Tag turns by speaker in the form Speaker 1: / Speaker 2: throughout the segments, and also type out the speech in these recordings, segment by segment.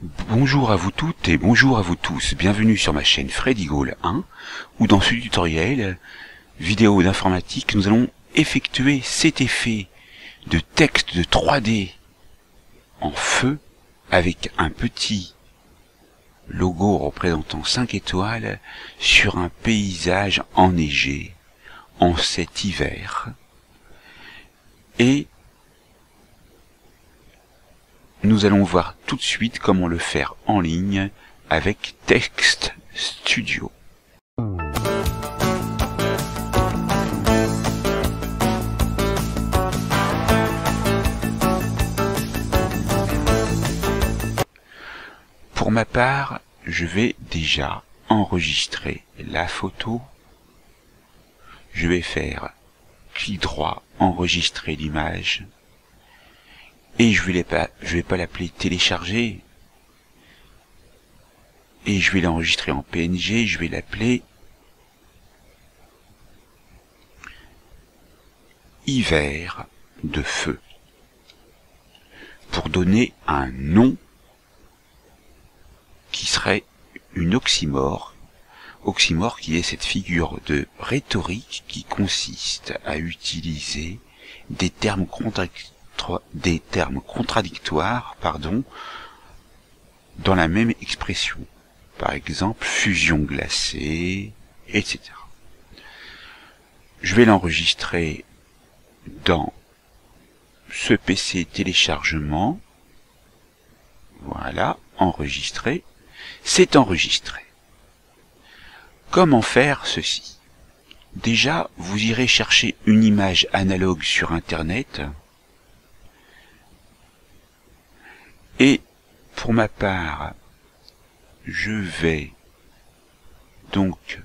Speaker 1: Bonjour à vous toutes et bonjour à vous tous, bienvenue sur ma chaîne Freddy Gall 1, où dans ce tutoriel vidéo d'informatique, nous allons effectuer cet effet de texte de 3D en feu avec un petit logo représentant 5 étoiles sur un paysage enneigé en cet hiver. Et nous allons voir tout de suite comment le faire en ligne avec Text Studio. Pour ma part, je vais déjà enregistrer la photo. Je vais faire clic droit, enregistrer l'image. Et je vais pas l'appeler télécharger. Et je vais l'enregistrer en PNG, je vais l'appeler hiver de feu. Pour donner un nom qui serait une oxymore. Oxymore qui est cette figure de rhétorique qui consiste à utiliser des termes contradictoires, dans la même expression. Par exemple, fusion glacée, etc. Je vais l'enregistrer dans ce PC téléchargement. Voilà, enregistré. C'est enregistré. Comment faire ceci? Déjà, vous irez chercher une image analogue sur Internet. Et pour ma part, je vais donc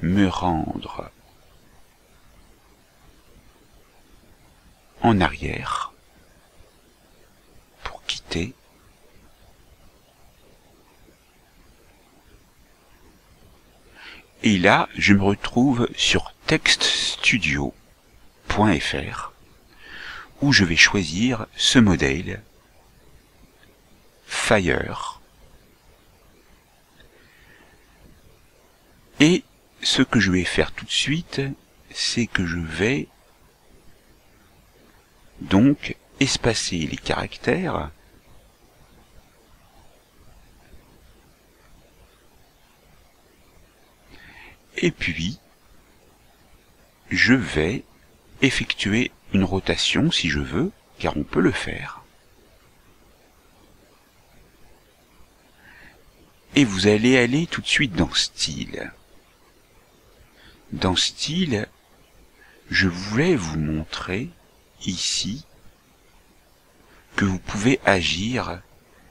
Speaker 1: me rendre en arrière pour quitter. Et là, je me retrouve sur textstudio.fr où je vais choisir ce modèle Fire. Et ce que je vais faire tout de suite, c'est que je vais donc espacer les caractères et puis je vais effectuer une rotation si je veux, car on peut le faire. Et vous allez aller tout de suite dans Style. Dans Style, je voulais vous montrer ici que vous pouvez agir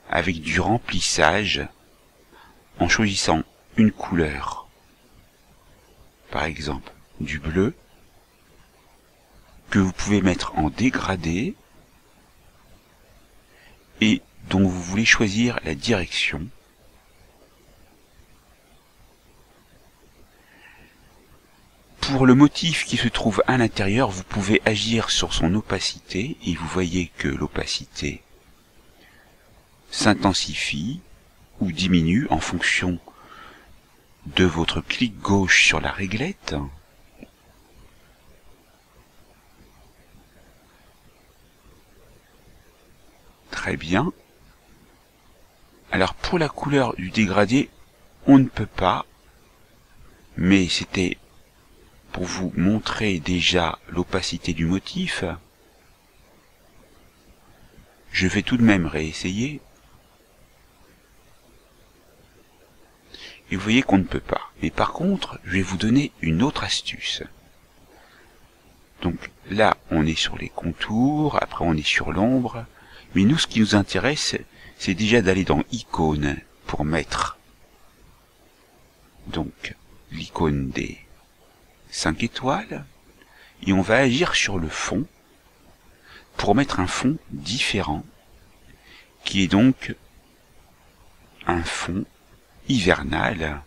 Speaker 1: avec du remplissage en choisissant une couleur. Par exemple, du bleu, que vous pouvez mettre en dégradé et dont vous voulez choisir la direction. Pour le motif qui se trouve à l'intérieur, vous pouvez agir sur son opacité et vous voyez que l'opacité s'intensifie ou diminue en fonction de votre clic gauche sur la réglette. Très bien. Alors pour la couleur du dégradé, on ne peut pas, mais c'était pour vous montrer déjà l'opacité du motif. Je vais tout de même réessayer. Et vous voyez qu'on ne peut pas. Mais par contre, je vais vous donner une autre astuce. Donc là, on est sur les contours, après on est sur l'ombre. Mais nous, ce qui nous intéresse, c'est déjà d'aller dans icônes pour mettre donc l'icône des 5 étoiles. Et on va agir sur le fond pour mettre un fond différent, qui est donc un fond hivernal.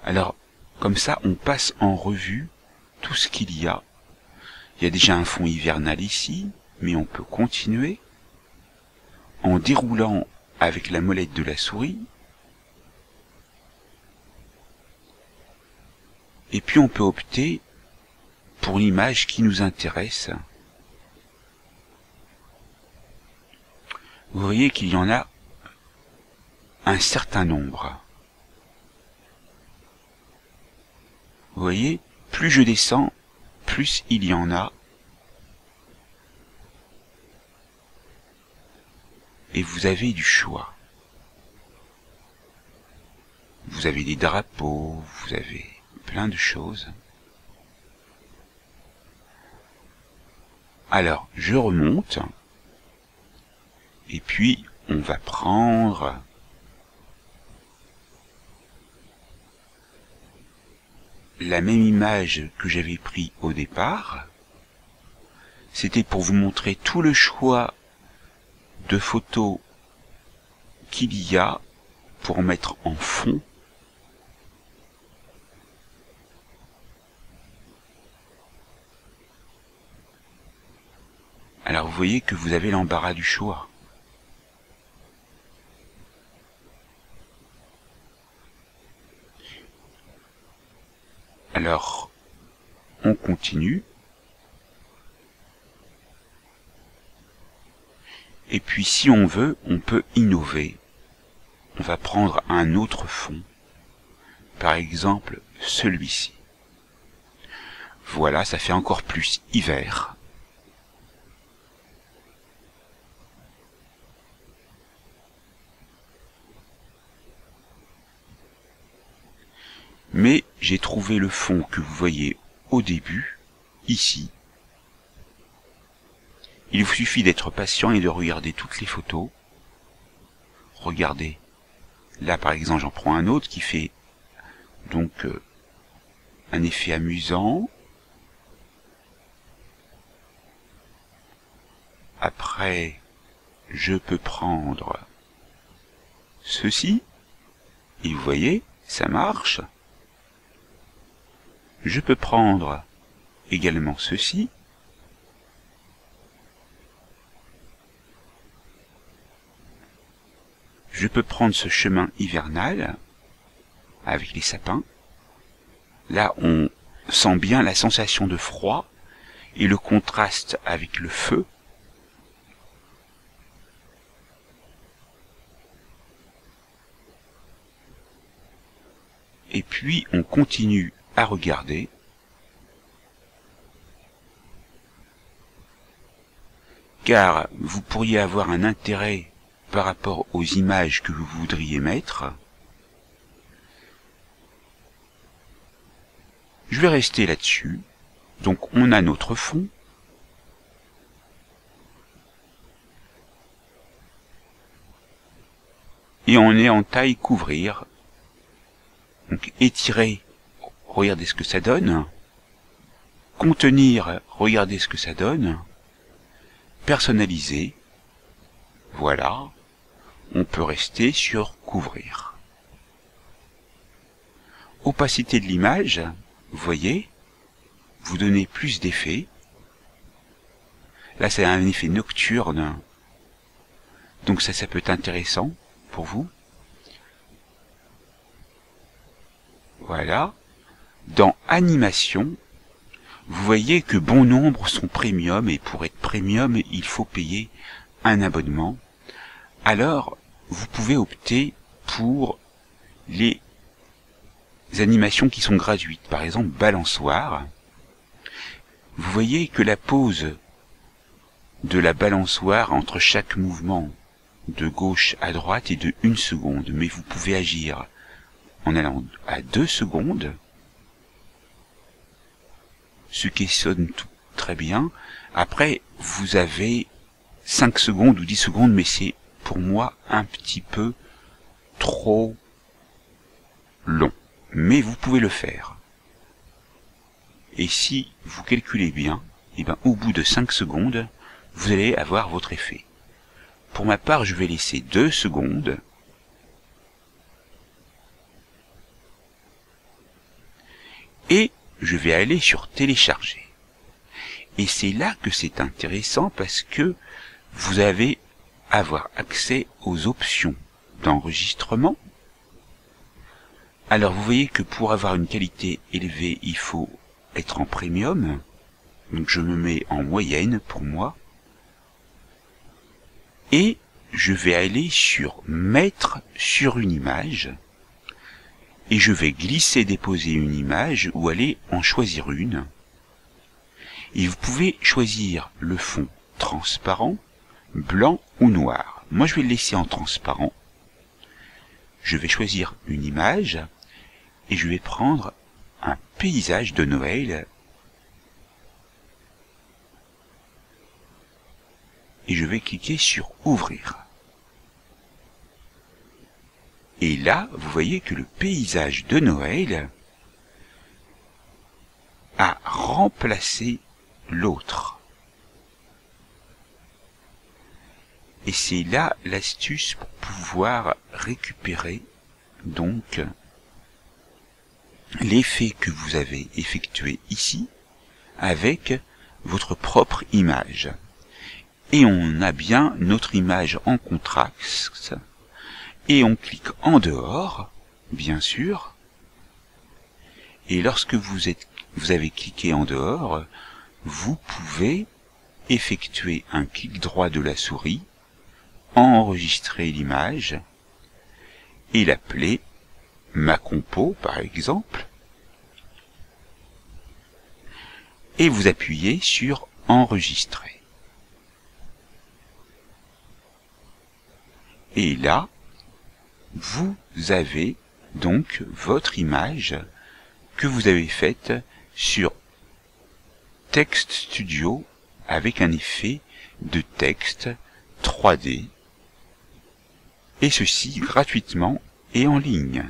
Speaker 1: Alors, comme ça, on passe en revue tout ce qu'il y a. Il y a déjà un fond hivernal ici, mais on peut continuer en déroulant avec la molette de la souris. Et puis on peut opter pour l'image qui nous intéresse. Vous voyez qu'il y en a un certain nombre. Vous voyez, plus je descends, plus il y en a. Et vous avez du choix. Vous avez des drapeaux, vous avez plein de choses. Alors, je remonte. Et puis, on va prendre la même image que j'avais pris au départ. C'était pour vous montrer tout le choix de photos qu'il y a pour mettre en fond. Alors vous voyez que vous avez l'embarras du choix. Alors, on continue. Et puis si on veut, on peut innover. On va prendre un autre fond. Par exemple, celui-ci. Voilà, ça fait encore plus hiver. Mais j'ai trouvé le fond que vous voyez au début, ici. Il vous suffit d'être patient et de regarder toutes les photos. Regardez. Là, par exemple, j'en prends un autre qui fait donc un effet amusant. Après, je peux prendre ceci. Et vous voyez, ça marche. Je peux prendre également ceci. Je peux prendre ce chemin hivernal avec les sapins. Là, on sent bien la sensation de froid et le contraste avec le feu. Et puis, on continue à regarder. Car vous pourriez avoir un intérêt par rapport aux images que vous voudriez mettre. Je vais rester là-dessus. Donc on a notre fond. Et on est en taille couvrir. Donc étirer, regardez ce que ça donne. Contenir, regardez ce que ça donne. Personnaliser. Voilà. On peut rester sur couvrir. Opacité de l'image, vous voyez, vous donnez plus d'effet. Là, c'est un effet nocturne. Donc ça peut être intéressant pour vous. Voilà. Dans animation, vous voyez que bon nombre sont premium, et pour être premium, il faut payer un abonnement. Alors, vous pouvez opter pour les animations qui sont gratuites. Par exemple, balançoire. Vous voyez que la pause de la balançoire entre chaque mouvement de gauche à droite est de 1 seconde. Mais vous pouvez agir en allant à 2 secondes. Ce qui sonne tout très bien. Après, vous avez 5 secondes ou 10 secondes, mais c'est pour moi un petit peu trop long. Mais vous pouvez le faire. Et si vous calculez bien, et ben, au bout de 5 secondes, vous allez avoir votre effet. Pour ma part, je vais laisser 2 secondes. Et je vais aller sur télécharger. Et c'est là que c'est intéressant parce que vous avez avoir accès aux options d'enregistrement. Alors vous voyez que pour avoir une qualité élevée, il faut être en premium. Donc je me mets en moyenne pour moi. Et je vais aller sur mettre sur une image. Et je vais glisser déposer une image ou aller en choisir une. Et vous pouvez choisir le fond transparent, blanc ou noir. Moi je vais le laisser en transparent. Je vais choisir une image et je vais prendre un paysage de Noël et je vais cliquer sur ouvrir. Et là, vous voyez que le paysage de Noël a remplacé l'autre. Et c'est là l'astuce pour pouvoir récupérer donc l'effet que vous avez effectué ici avec votre propre image. Et on a bien notre image en contraste et on clique en dehors, bien sûr. Et lorsque vous avez cliqué en dehors, vous pouvez effectuer un clic droit de la souris, enregistrer l'image et l'appeler ma compo par exemple, et vous appuyez sur enregistrer. Et là, vous avez donc votre image que vous avez faite sur Text Studio avec un effet de texte 3D, et ceci gratuitement et en ligne.